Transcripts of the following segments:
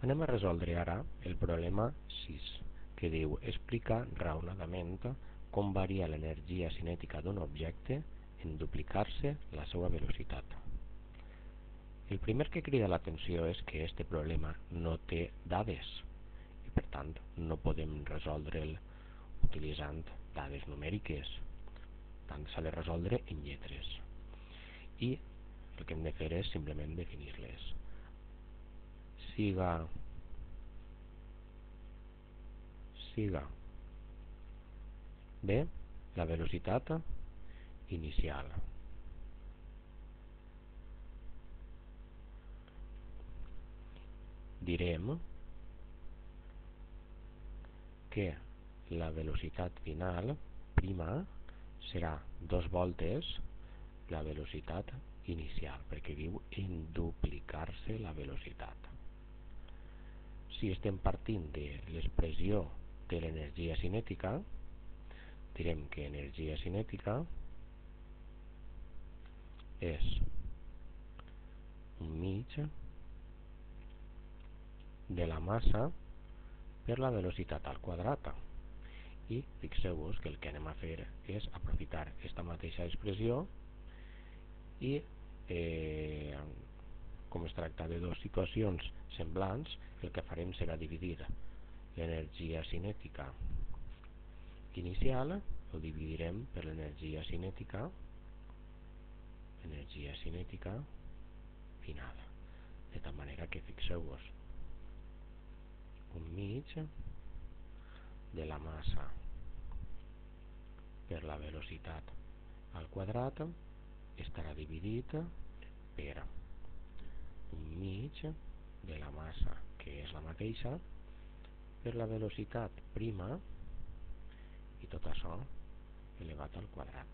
Anem a resoldre ara el problema 6, que diu explica raonadament com varia l'energia cinètica d'un objecte en duplicar-se la seva velocitat. El primer que crida l'atenció és que este problema no té dades i per tant no podem resoldre'l utilitzant dades numèriques, tant s'ha de resoldre en lletres i el que hem de fer és simplement definir-les. Siga B la velocitat inicial. Direm que la velocitat final prima serà 2 voltes la velocitat inicial, perquè diu en duplicar-se la velocitat. Si estem partint de l'expressió de l'energia cinètica, direm que energia cinètica és un mig de la massa per la velocitat al quadrat. I fixeu-vos que el que anem a fer és aprofitar aquesta mateixa expressió i com es tracta de dues situacions semblants, el que farem serà dividir l'energia cinètica inicial, ho dividirem per l'energia cinètica final, de tal manera que fixeu-vos un mig de la massa per la velocitat al quadrat estarà dividit per un mig de la massa, que és la mateixa, per la velocitat prima i tot això elevat al quadrat.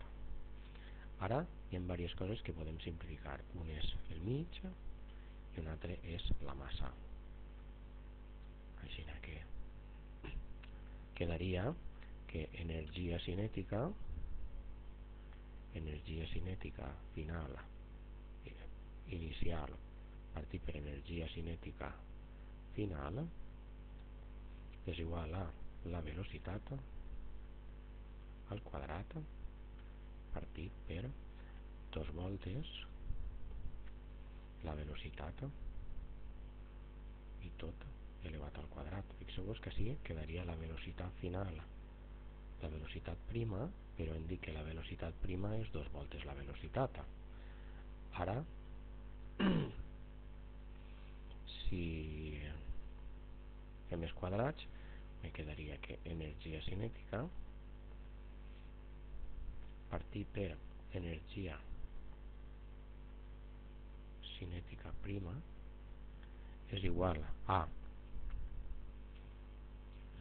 Ara hi ha diverses coses que podem simplificar. Un és el mig i un altre és la massa. Així que quedaria que energia cinètica final inicial partit per energia cinètica final és igual a la velocitat al quadrat partit per 2 voltes la velocitat i tot elevat al quadrat. Fixeu-vos que així quedaria la velocitat final, la velocitat prima, però hem dit que la velocitat prima és 2 voltes la velocitat. Ara, si fem els quadrats, me quedaria que energia cinètica partit per energia cinètica prima és igual a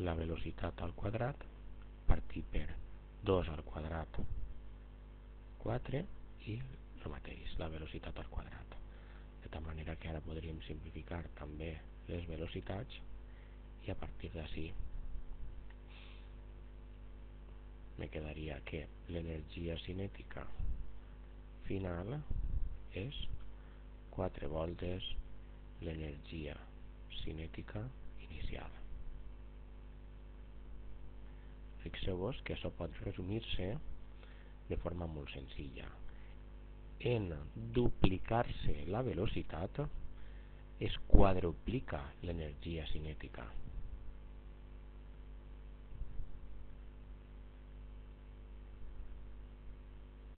la velocitat al quadrat partit per 2 al quadrat 4 i el mateix, la velocitat al quadrat. De tal manera que ara podríem simplificar també les velocitats i a partir d'ací me quedaria que l'energia cinètica final és 4 voltes l'energia cinètica inicial. Fixeu-vos que això pot resumir-se de forma molt senzilla. En duplicar-se la velocitat es quadruplica l'energia cinètica.